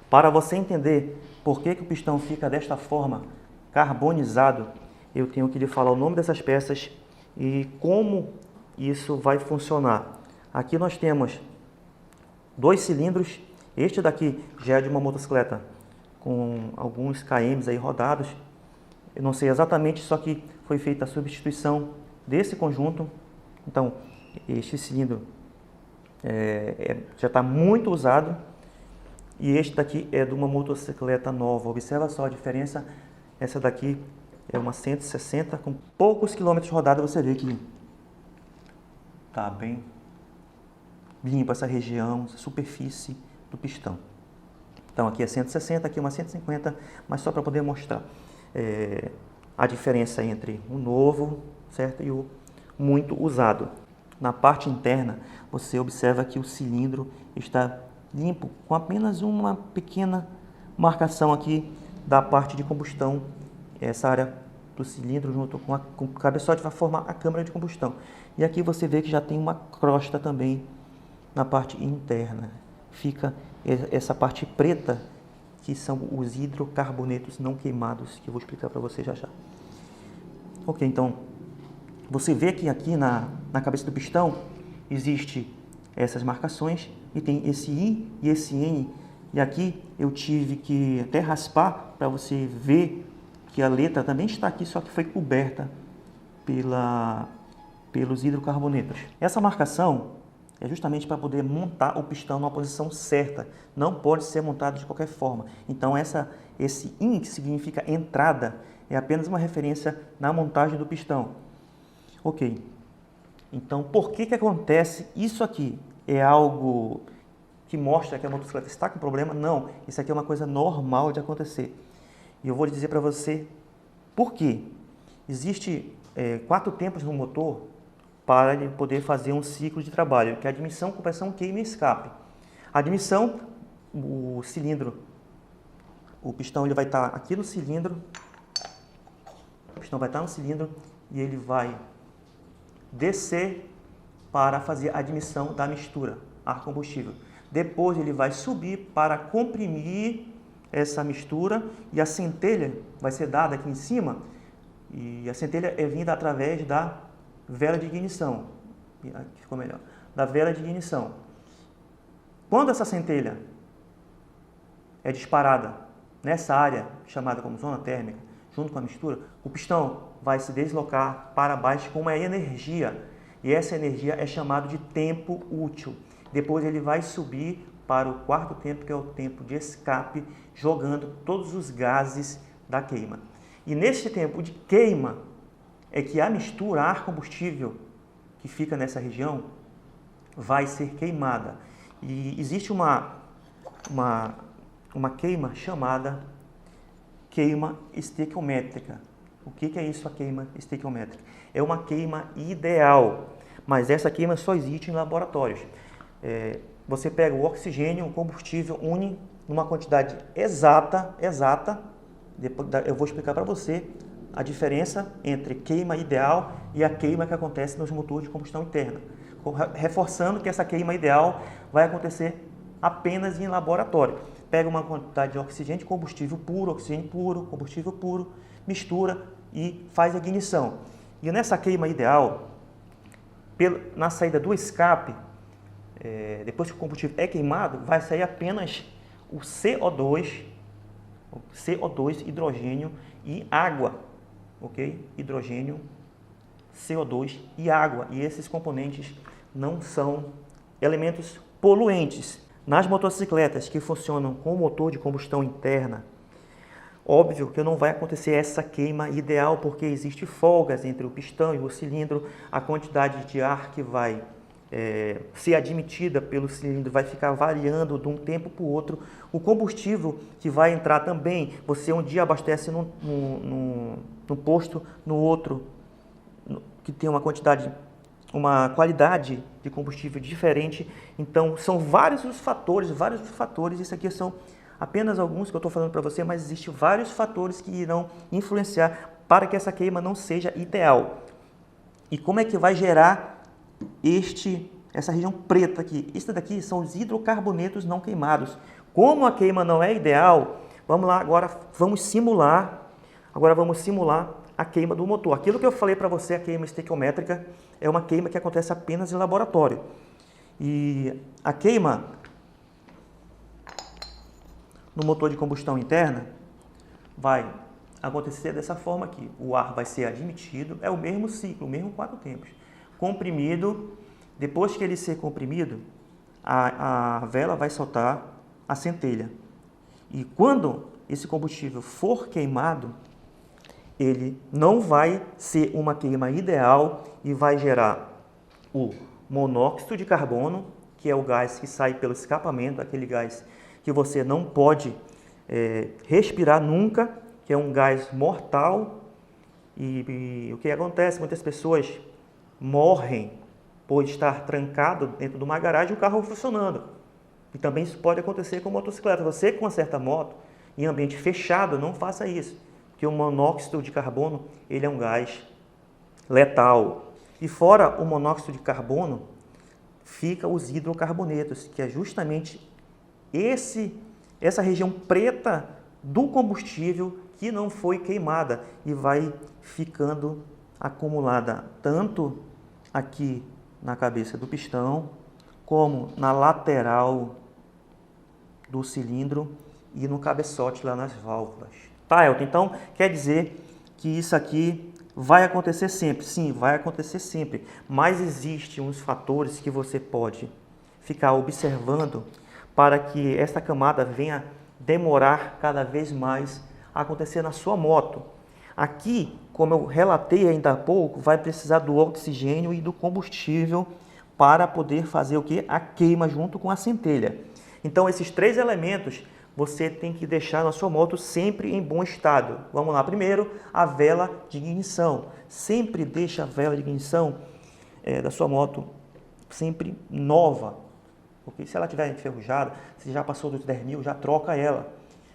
Para você entender por que o pistão fica desta forma, carbonizado, eu tenho que lhe falar o nome dessas peças e como isso vai funcionar. Aqui nós temos 2 cilindros. Este daqui já é de uma motocicleta com alguns km aí rodados. Eu não sei exatamente, só que foi feita a substituição desse conjunto. Então, este cilindro já está muito usado. E este daqui é de uma motocicleta nova. Observa só a diferença. Essa daqui é uma 160, com poucos quilômetros rodados. Você vê que está bem limpa essa região, essa superfície do pistão. Então aqui é 160, aqui é uma 150, mas só para poder mostrar a diferença entre o novo, certo, e o muito usado. Na parte interna, você observa que o cilindro está limpo, com apenas uma pequena marcação aqui da parte de combustão. Essa área do cilindro junto com o cabeçote vai formar a câmara de combustão. E aqui você vê que já tem uma crosta também na parte interna. Fica essa parte preta, que são os hidrocarbonetos não queimados, que eu vou explicar para você já já. Ok, então, você vê que aqui na cabeça do pistão existe essas marcações e tem esse I e esse N. E aqui eu tive que até raspar para você ver que a letra também está aqui, só que foi coberta pelos hidrocarbonetos. Essa marcação é justamente para poder montar o pistão numa posição certa. Não pode ser montado de qualquer forma. Então esse IN, que significa entrada, é apenas uma referência na montagem do pistão. Ok. Então por que acontece isso aqui? É algo que mostra que a motocicleta está com problema? Não. Isso aqui é uma coisa normal de acontecer. E eu vou dizer para você por quê. Existe 4 tempos no motor para ele poder fazer um ciclo de trabalho, que é admissão, compressão, queima e escape. A admissão, o cilindro, o pistão ele vai estar aqui no cilindro, o pistão vai estar no cilindro e ele vai descer para fazer a admissão da mistura ar-combustível. Depois ele vai subir para comprimir essa mistura e a centelha vai ser dada aqui em cima, e a centelha é vinda através da vela de ignição. Aqui ficou melhor. Da vela de ignição. Quando essa centelha é disparada nessa área chamada como zona térmica, junto com a mistura, o pistão vai se deslocar para baixo com uma energia, e essa energia é chamada de tempo útil. Depois ele vai subir para o 4º tempo, que é o tempo de escape, jogando todos os gases da queima. E nesse tempo de queima é que a mistura ar-combustível que fica nessa região vai ser queimada. E existe uma queima chamada queima estequiométrica. O que é isso, a queima estequiométrica? É uma queima ideal, mas essa queima só existe em laboratórios. Você pega o oxigênio, o combustível, une numa quantidade exata, depois eu vou explicar para você a diferença entre queima ideal e a queima que acontece nos motores de combustão interna, reforçando que essa queima ideal vai acontecer apenas em laboratório. Pega uma quantidade de oxigênio, combustível puro, oxigênio puro, combustível puro, mistura e faz a ignição. E nessa queima ideal, na saída do escape, depois que o combustível é queimado, vai sair apenas o CO2, hidrogênio e água, ok? Hidrogênio, CO2 e água. E esses componentes não são elementos poluentes. Nas motocicletas que funcionam com motor de combustão interna, óbvio que não vai acontecer essa queima ideal, porque existe folgas entre o pistão e o cilindro, a quantidade de ar que vai ser admitida pelo cilindro vai ficar variando de um tempo para o outro. O combustível que vai entrar também, você um dia abastece num posto, no outro, que tem uma qualidade de combustível diferente. Então, são vários os fatores, isso aqui são apenas alguns que eu estou falando para você, mas existem vários fatores que irão influenciar para que essa queima não seja ideal. E como é que vai gerar essa região preta aqui? Isso daqui são os hidrocarbonetos não queimados. Como a queima não é ideal, vamos lá, agora vamos simular a queima do motor. Aquilo que eu falei para você, a queima estequiométrica, é uma queima que acontece apenas em laboratório. E a queima no motor de combustão interna vai acontecer dessa forma aqui. O ar vai ser admitido, é o mesmo ciclo, o mesmo 4 tempos. Comprimido, depois que ele ser comprimido, a vela vai soltar a centelha. E quando esse combustível for queimado, ele não vai ser uma queima ideal e vai gerar o monóxido de carbono, que é o gás que sai pelo escapamento, aquele gás que você não pode respirar nunca, que é um gás mortal. E o que acontece? Muitas pessoas morrem por estar trancado dentro de uma garagem e o carro funcionando. E também isso pode acontecer com motocicleta. Você que conserta moto em ambiente fechado, não faça isso, porque o monóxido de carbono ele é um gás letal. E fora o monóxido de carbono, fica os hidrocarbonetos, que é justamente essa região preta do combustível que não foi queimada e vai ficando acumulada tanto aqui na cabeça do pistão, como na lateral do cilindro e no cabeçote lá nas válvulas. Tá, Elton? Então quer dizer que isso aqui vai acontecer sempre? Sim, vai acontecer sempre, mas existem uns fatores que você pode ficar observando para que essa camada venha demorar cada vez mais a acontecer na sua moto. Aqui, como eu relatei ainda há pouco, vai precisar do oxigênio e do combustível para poder fazer o que? A queima junto com a centelha. Então, esses 3 elementos você tem que deixar na sua moto sempre em bom estado. Vamos lá, primeiro, a vela de ignição. Sempre deixa a vela de ignição da sua moto sempre nova, porque se ela estiver enferrujada, se já passou dos 10 mil, já troca ela.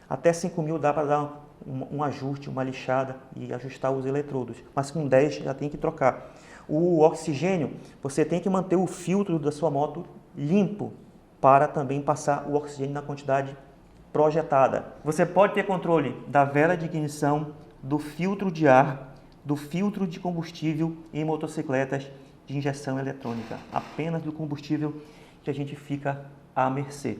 Até 5 mil dá para dar um ajuste, uma lixada e ajustar os eletrodos, mas com 10 já tem que trocar. O oxigênio, você tem que manter o filtro da sua moto limpo para também passar o oxigênio na quantidade projetada. Você pode ter controle da vela de ignição, do filtro de ar, do filtro de combustível em motocicletas de injeção eletrônica, apenas do combustível que a gente fica à mercê.